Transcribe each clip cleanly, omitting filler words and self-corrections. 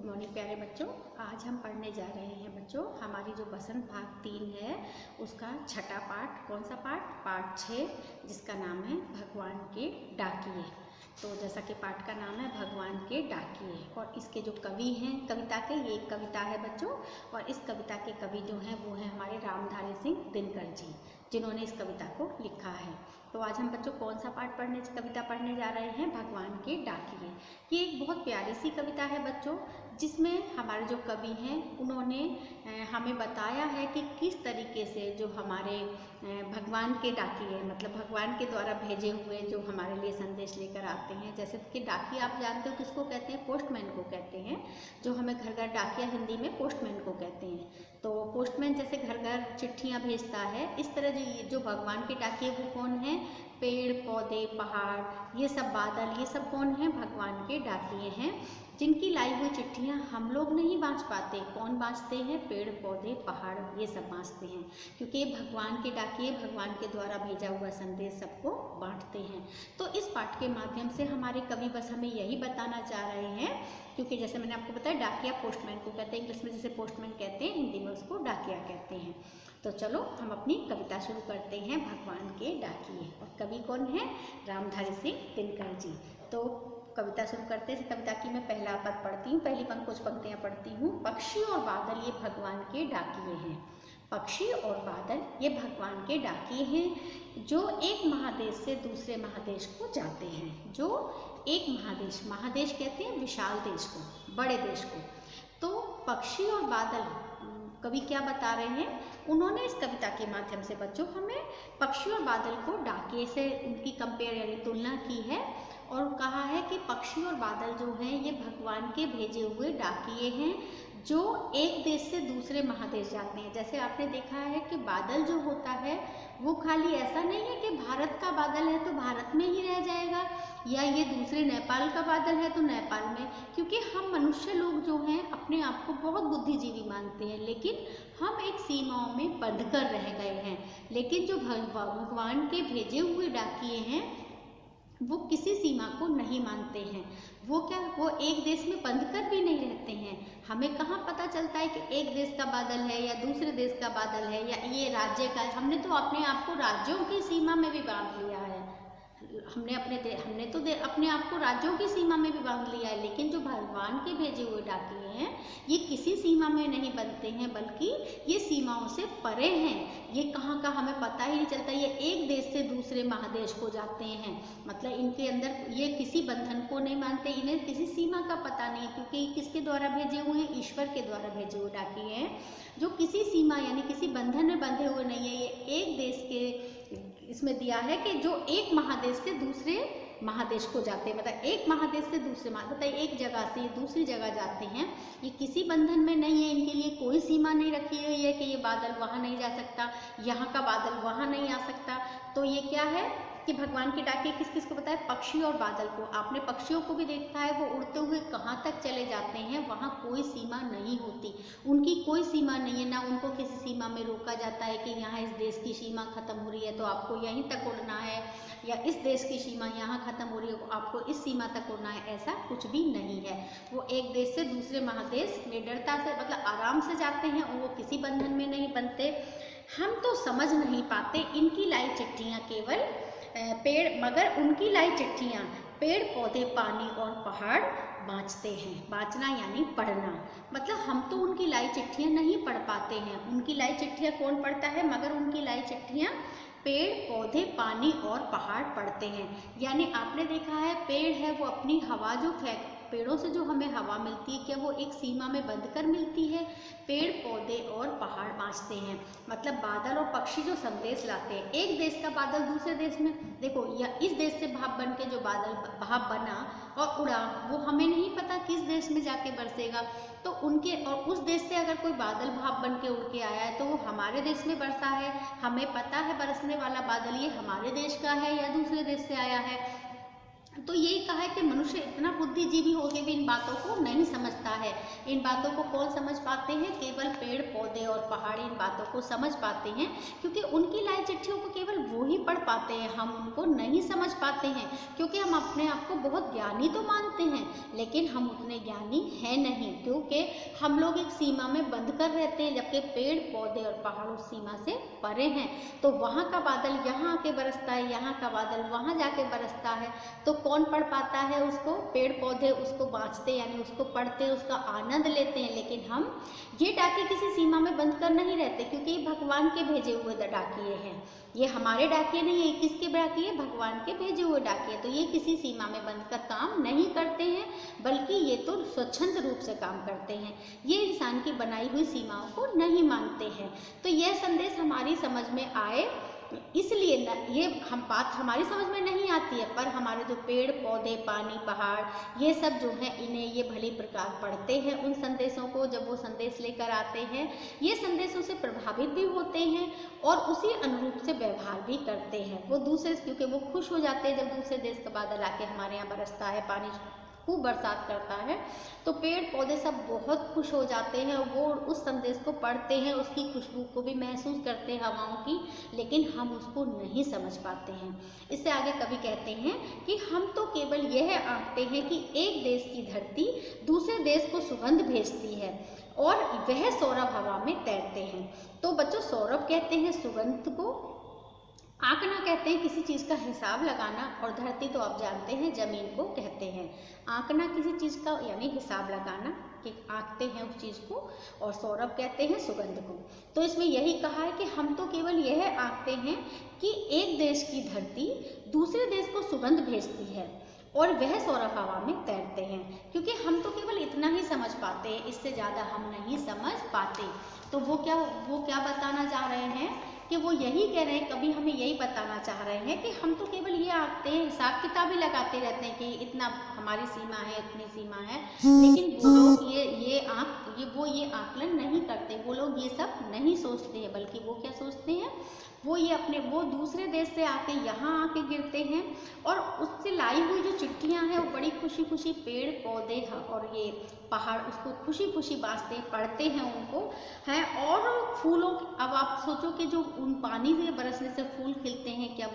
Morning प्यारे बच्चों। आज हम पढ़ने जा रहे हैं बच्चों, हमारी जो बसंत भाग 3 है उसका छठा पाठ। कौन सा पाठ? पाठ 6, जिसका नाम है भगवान के डाकिए। तो जैसा कि पाठ का नाम है भगवान के डाकिए, और इसके जो कवि हैं कविता के, ये एक कविता है बच्चों, और इस कविता के कवि जो हैं वो हैं हमारे रामधारी सिंह दिनकर जी, जिन्होंने इस कविता को लिखा है। तो आज हम बच्चों कौन सा पाठ कविता पढ़ने जा रहे हैं? भगवान के डाकिए। ये एक बहुत प्यारी सी कविता है बच्चों, जिसमें हमारे जो कवि हैं उन्होंने हमें बताया है कि किस तरीके से जो हमारे भगवान के डाकिए, मतलब भगवान के द्वारा भेजे हुए जो हमारे लिए संदेश लेकर आते हैं। जैसे कि डाकिया आप जानते हो किसको कहते हैं? पोस्टमैन को कहते हैं। जो हमें घर घर डाकिया हिंदी में पोस्टमैन को कहते हैं। तो पोस्टमैन जैसे घर घर चिट्ठियाँ भेजता है, इस तरह जो भगवान के डाकिए वो कौन है? पेड़ पौधे पहाड़, ये सब बादल, ये सब कौन है? भगवान के डाकिए हैं, जिनकी लाई हुई चिट्ठियाँ हम लोग नहीं बाँच पाते। कौन बाँचते हैं? पेड़ पौधे पहाड़, ये सब बाँचते हैं, क्योंकि भगवान के डाकिए भगवान के द्वारा भेजा हुआ संदेश सबको बाँटते हैं। तो इस पाठ के माध्यम से हमारे कवि बस हमें यही बताना चाह रहे हैं, क्योंकि जैसे मैंने आपको बताया डाकिया पोस्टमैन को कहते हैं, इंग्लिश में जैसे पोस्टमैन कहते हैं, हिंदी में उसको डाकिया कहते हैं। तो चलो हम अपनी कविता शुरू करते हैं, भगवान के डाकिए। और कवि कौन है? रामधारी सिंह दिनकर जी। तो कविता शुरू करते हैं। कविता की मैं पहला पद पढ़ती हूँ, पहली कुछ पंक्तियाँ पढ़ती हूँ। पक्षी और बादल ये भगवान के डाकिए हैं। पक्षी और बादल ये भगवान के डाकिए हैं, जो एक महादेश से दूसरे महादेश को जाते हैं। जो एक महादेश, महादेश कहते हैं विशाल देश को, बड़े देश को। तो पक्षी और बादल, कवि क्या बता रहे हैं? उन्होंने इस कविता के माध्यम से बच्चों हमें पक्षी और बादल को डाकिए से उनकी कंपेयर यानी तुलना की है, और कहा है कि पक्षी और बादल जो हैं ये भगवान के भेजे हुए डाकिए हैं, जो एक देश से दूसरे महादेश जाते हैं। जैसे आपने देखा है कि बादल जो होता है वो खाली ऐसा नहीं है कि भारत का बादल है तो भारत में ही रह जाएगा, या ये दूसरे नेपाल का बादल है तो नेपाल में। क्योंकि हम मनुष्य लोग जो हैं अपने आप को बहुत बुद्धिजीवी मानते हैं, लेकिन हम एक सीमाओं में बंध कर रह गए हैं। लेकिन जो भगवान के भेजे हुए डाकिए हैं वो किसी सीमा को नहीं मानते हैं। वो क्या, वो एक देश में बंध कर भी नहीं रहते हैं। हमें कहाँ पता चलता है कि एक देश का बादल है या दूसरे देश का बादल है या ये राज्य का है? हमने तो अपने आप को राज्यों की सीमा में भी बांध लिया है। हमने अपने आप को राज्यों की सीमा में भी बांध लिया है। लेकिन जो भगवान के भेजे हुए डाकिए हैं ये किसी सीमा में नहीं बनते हैं, बल्कि ये सीमाओं से परे हैं। ये कहाँ का हमें पता ही नहीं चलता। ये एक देश से दूसरे महादेश को जाते हैं, मतलब इनके अंदर ये किसी बंधन को नहीं मानते, इन्हें किसी सीमा का पता नहीं, क्योंकि किसके द्वारा भेजे हुए हैं? ईश्वर के द्वारा भेजे हुए डाकिए हैं, जो किसी सीमा यानी किसी बंधन में बंधे हुए नहीं है। ये एक देश के इसमें दिया है कि जो एक महादेश से दूसरे महादेश को जाते हैं, मतलब एक महादेश से दूसरे मतलब एक जगह से दूसरी जगह जाते हैं। ये किसी बंधन में नहीं है, इनके लिए कोई सीमा नहीं रखी हुई है कि ये बादल वहाँ नहीं जा सकता, यहाँ का बादल वहाँ नहीं आ सकता। तो ये क्या है कि भगवान के डाकिए किस किस को पता है? पक्षी और बादल को। आपने पक्षियों को भी देखा है, वो उड़ते हुए कहाँ तक चले जाते हैं, वहाँ कोई सीमा नहीं होती, उनकी कोई सीमा नहीं है। ना उनको किसी सीमा में रोका जाता है कि यहाँ इस देश की सीमा खत्म हो रही है तो आपको यहीं तक उड़ना है, या इस देश की सीमा यहाँ खत्म हो रही है आपको इस सीमा तक उड़ना है। ऐसा कुछ भी नहीं है। वो एक देश से दूसरे महादेश निडरता से, मतलब आराम से जाते हैं, और वो किसी बंधन में नहीं बनते। हम तो समझ नहीं पाते इनकी लाई चिट्ठियाँ केवल पेड़, मगर उनकी लाई चिट्ठियाँ पेड़ पौधे पानी और पहाड़ बाँचते हैं। बाँचना यानी पढ़ना, मतलब हम तो उनकी लाई चिट्ठियाँ नहीं पढ़ पाते हैं। उनकी लाई चिट्ठियाँ कौन पढ़ता है? मगर उनकी लाई चिट्ठियाँ पेड़ पौधे पानी और पहाड़ पढ़ते हैं। यानी आपने देखा है पेड़ है वो अपनी हवा जो पेड़ों से जो हमें हवा मिलती है, क्या वो एक सीमा में बंध कर मिलती है? पेड़ पौधे और पहाड़ बाँचते हैं, मतलब बादल और पक्षी जो संदेश लाते हैं। एक देश का बादल दूसरे देश में, देखो या इस देश से भाप बन के जो बादल भाप बना और उड़ा, वो हमें नहीं पता किस देश में जाके बरसेगा। तो उनके और उस देश से अगर कोई बादल भाप बन के उड़ के आया है तो वो हमारे देश में बरसा है, हमें पता है बरसने वाला बादल ये हमारे देश का है या दूसरे देश से आया है। तो यही कहा है कि मनुष्य इतना बुद्धिजीवी हो के भी इन बातों को नहीं समझता है है। इन बातों को कौन समझ पाते हैं? केवल पेड़ पौधे और पहाड़ इन बातों को समझ पाते हैं, क्योंकि उनकी लाई चिट्ठियों को केवल वो ही पढ़ पाते हैं, हम उनको नहीं समझ पाते हैं। क्योंकि हम अपने आप को बहुत ज्ञानी तो मानते हैं, लेकिन हम उतने ज्ञानी हैं नहीं, क्योंकि हम लोग एक सीमा में बंद कर रहते हैं, जबकि पेड़ पौधे और पहाड़ उस सीमा से परे हैं। तो वहाँ का बादल यहाँ आके बरसता है, यहाँ का बादल वहाँ जाके बरसता है, तो कौन पढ़ पाता है उसको? पेड़ पौधे उसको बाँचते यानी उसको पढ़ते, उसका आनंद लेते हैं। लेकिन हम ये डाकिए किसी सीमा में बंद कर नहीं रहते, क्योंकि ये भगवान के भेजे हुए डाकिए हैं। ये हमारे डाकिए नहीं है, किसके डाकिए? भगवान के भेजे हुए डाकिए। तो ये किसी सीमा में बंद कर काम नहीं करते हैं, बल्कि ये तो स्वच्छंद रूप से काम करते हैं। ये इंसान की बनाई हुई सीमाओं को नहीं मानते हैं। तो यह संदेश हमारी समझ में आए, इसलिए ये हम बात हमारी समझ में नहीं आती है, पर हमारे जो पेड़ पौधे, पानी, पहाड़, ये सब जो है, इन्हें ये भली प्रकार पढ़ते हैं उन संदेशों को। जब वो संदेश लेकर आते हैं, ये संदेशों से प्रभावित भी होते हैं और उसी अनुरूप से व्यवहार भी करते हैं। वो दूसरे, क्योंकि वो खुश हो जाते हैं जब दूसरे देश का बादल आके हमारे यहाँ बरसता है, पानी खूब बरसात करता है, तो पेड़ पौधे सब बहुत खुश हो जाते हैं। वो उस संदेश को पढ़ते हैं, उसकी खुशबू को भी महसूस करते हैं, हवाओं की, लेकिन हम उसको नहीं समझ पाते हैं। इससे आगे कवि कहते हैं कि हम तो केवल यह आंकते हैं कि एक देश की धरती दूसरे देश को सुगंध भेजती है और वह सौरभ हवा में तैरते हैं। तो बच्चों, सौरभ कहते हैं सुगंध को, आंकना कहते हैं किसी चीज़ का हिसाब लगाना, और धरती तो आप जानते हैं जमीन को कहते हैं। आंकना किसी चीज़ का यानी हिसाब लगाना, कि आंकते हैं उस चीज़ को, और सौरभ कहते हैं सुगंध को। तो इसमें यही कहा है कि हम तो केवल यह आंकते हैं कि एक देश की धरती दूसरे देश को सुगंध भेजती है और वह सौरभ हवा में तैरते हैं, क्योंकि हम तो केवल इतना ही समझ पाते हैं, इससे ज़्यादा हम नहीं समझ पाते। तो वो क्या बताना चाह रहे हैं कि वो यही कह रहे हैं, कभी हमें यही बताना चाह रहे हैं कि हम तो केवल ये आंकते हैं, हिसाब किताब ही लगाते रहते हैं कि इतना हमारी सीमा है, इतनी सीमा है, लेकिन वो लोग ये आकलन नहीं करते। वो लोग ये सब नहीं सोचते हैं, बल्कि वो क्या सोचते हैं? वो दूसरे देश से आके यहाँ आके गिरते हैं, और उससे लाई हुई जो चिट्ठियाँ हैं वो बड़ी खुशी खुशी पेड़ पौधे और ये पहाड़ उसको खुशी खुशी बाँचते पढ़ते हैं उनको हैं। और फूलों, अब आप सोचो कि जो उन पानी से बरसने से फूल खिलते हैं, क्या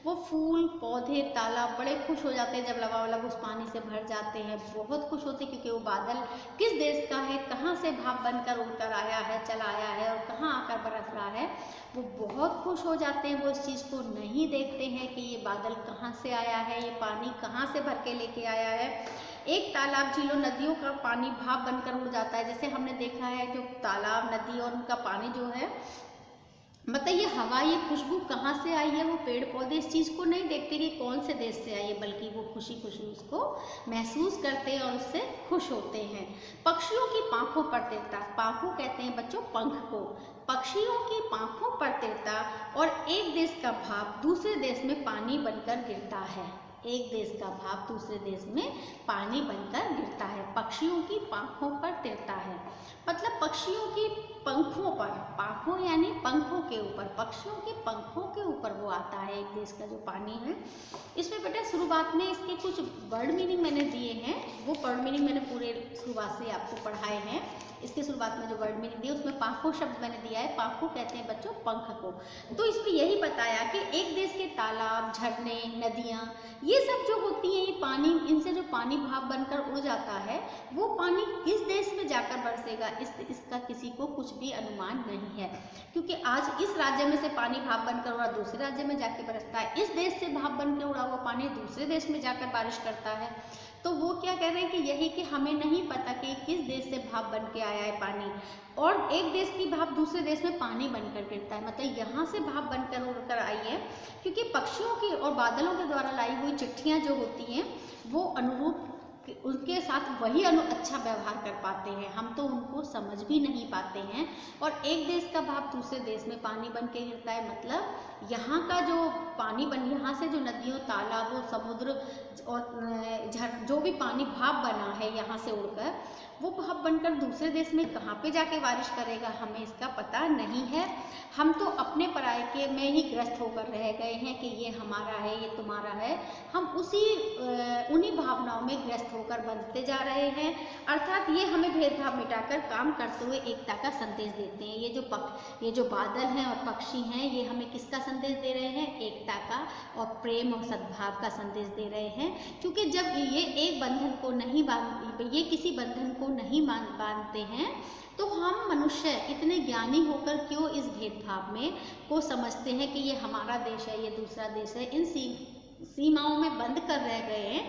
वो फूल पौधे तालाब बड़े खुश हो जाते हैं जब लबालब उस पानी से भर जाते हैं, बहुत खुश होते हैं, क्योंकि वो बादल किस देश का है, कहाँ से भाप बनकर उड़कर आया है, चला आया है और कहाँ आकर बरस रहा है। वो बहुत खुश हो जाते हैं, वो इस चीज़ को नहीं देखते हैं कि ये बादल कहाँ से आया है, ये पानी कहाँ से भर के लेके आया है। एक तालाब, झीलों, नदियों का पानी भाप बनकर उड़ जाता है, जैसे हमने देखा है जो तालाब, नदी और उनका पानी जो है, मतलब ये हवा, ये खुशबू कहाँ से आई है। वो पेड़ पौधे इस चीज़ को नहीं देखते कि कौन से देश से आई है, बल्कि वो खुशी खुशी उसको महसूस करते हैं और उससे खुश होते हैं। पक्षियों की पाँखों पर तिरता, पाँखों कहते हैं बच्चों पंख को, पक्षियों की पाँखों पर तिरता और एक देश का भाप दूसरे देश में पानी बनकर गिरता है। एक देश का भाप दूसरे देश में पानी बनकर गिरता है, पक्षियों की पाँखों पर तिरता है। मतलब पक्षियों की पंखों पर, पाँखों यानी पंखों के ऊपर, पक्षियों के पंखों के ऊपर वो आता है एक देश का जो पानी है। इसमें बेटा शुरुआत में इसके कुछ वर्ड मीनिंग मैंने दिए हैं, वो वर्ड मीनिंग मैंने पूरे शुरुआत से आपको पढ़ाए हैं। इसके शुरुआत में जो वर्ड मीनिंग दिए उसमें पाँखों शब्द मैंने दिया है, पाँखों कहते हैं बच्चों पंख को। तो इसमें यही बताया कि एक देश के तालाब, झरने, नदियाँ, ये सब जो होती हैं, ये पानी, इनसे जो पानी भाप बनकर उड़ जाता है, वो पानी किस देश में जाकर बरसेगा इसका किसी को कुछ भी अनुमान नहीं है, क्योंकि आज इस राज्य में से पानी भाप बनकर उड़ा दूसरे राज्य में जाके बरसता है, इस देश से भाप बनकर उड़ा हुआ पानी दूसरे देश में जाकर बारिश करता है। तो वो क्या कह रहे हैं कि यही कि हमें नहीं पता कि किस देश से भाप बन के आया है पानी, और एक देश की भाप दूसरे देश में पानी बनकर गिरता है, मतलब यहाँ से भाप बनकर उड़कर आई है, क्योंकि पक्षियों की और बादलों के द्वारा लाई हुई चिट्ठियाँ जो होती हैं वो अनुरूप उनके साथ वही अच्छा व्यवहार कर पाते हैं, हम तो उनको समझ भी नहीं पाते हैं। और एक देश का भाप दूसरे देश में पानी बन के गिरता है, मतलब यहाँ का जो पानी यहाँ से जो नदियों, तालाबों, समुद्र, और जो भी पानी भाप बना है यहाँ से उड़कर, वो भाप बनकर दूसरे देश में कहाँ पे जाके बारिश करेगा, हमें इसका पता नहीं है। हम तो अपने पराये के में ही ग्रस्त होकर रह गए हैं कि ये हमारा है, ये तुम्हारा है। हम उन्हीं भावनाओं में ग्रस्त होकर बनते जा रहे हैं। अर्थात ये हमें भेदभाव मिटाकर काम करते हुए एकता का संदेश देते हैं। ये जो बादल हैं और पक्षी हैं, ये हमें किसका संदेश दे रहे हैं? एकता का और प्रेम और सद्भाव का संदेश दे रहे हैं। क्योंकि जब ये एक बंधन को नहीं ये किसी बंधन को नहीं बांधते हैं, तो हम मनुष्य इतने ज्ञानी होकर क्यों इस भेदभाव में को समझते हैं कि ये हमारा देश है, ये दूसरा देश है, इन सीमाओं में बंद कर रह गए हैं।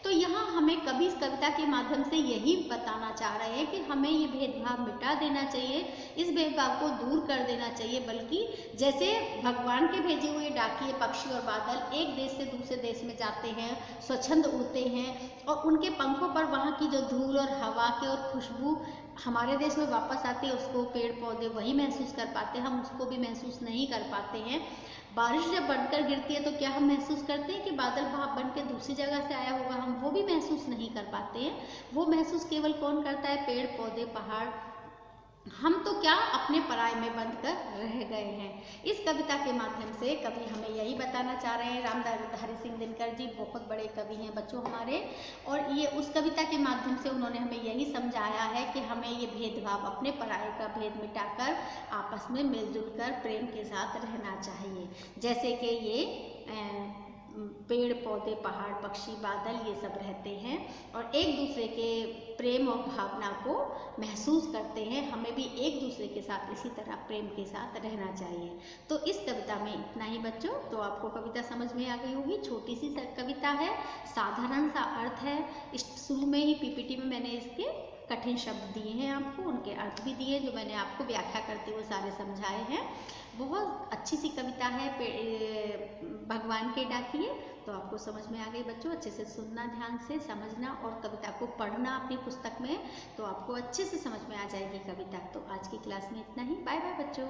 तो यहाँ हमें कवि इस कविता के माध्यम से यही बताना चाह रहे हैं कि हमें ये भेदभाव मिटा देना चाहिए, इस भेदभाव को दूर कर देना चाहिए। बल्कि जैसे भगवान के भेजे हुए डाकिये पक्षी और बादल एक देश से दूसरे देश में जाते हैं, स्वच्छंद उड़ते हैं और उनके पंखों पर वहाँ की जो धूल और हवा की और खुशबू हमारे देश में वापस आती है, उसको पेड़ पौधे वही महसूस कर पाते हैं, हम उसको भी महसूस नहीं कर पाते हैं। बारिश जब बनकर गिरती है तो क्या हम महसूस करते हैं कि बादल भाप बन के दूसरी जगह से आया होगा? हम वो भी महसूस नहीं कर पाते हैं। वो महसूस केवल कौन करता है? पेड़ पौधे, पहाड़। हम तो क्या अपने पराये में बंद कर रह गए हैं। इस कविता के माध्यम से कवि हमें यही बताना चाह रहे हैं। रामधारी सिंह दिनकर जी बहुत बड़े कवि हैं बच्चों हमारे, और ये उस कविता के माध्यम से उन्होंने हमें यही समझाया है कि हमें ये भेदभाव, अपने पराये का भेद मिटाकर आपस में मिलजुल कर प्रेम के साथ रहना चाहिए। जैसे कि ये पेड़ पौधे, पहाड़, पक्षी, बादल, ये सब रहते हैं और एक दूसरे के प्रेम और भावना को महसूस करते हैं। हमें भी एक दूसरे के साथ इसी तरह प्रेम के साथ रहना चाहिए। तो इस कविता में इतना ही बच्चों। तो आपको कविता समझ में आ गई होगी। छोटी सी कविता है, साधारण सा अर्थ है। शुरू में ही पीपीटी में मैंने इसके कठिन शब्द दिए हैं आपको, उनके अर्थ भी दिए जो मैंने आपको व्याख्या करते हुए सारे समझाए हैं। बहुत अच्छी सी कविता है भगवान के डाकिये। तो आपको समझ में आ गई बच्चों। अच्छे से सुनना, ध्यान से समझना और कविता को पढ़ना अपनी पुस्तक में, तो आपको अच्छे से समझ में आ जाएगी कविता। तो आज की क्लास में इतना ही। बाय बाय बच्चों।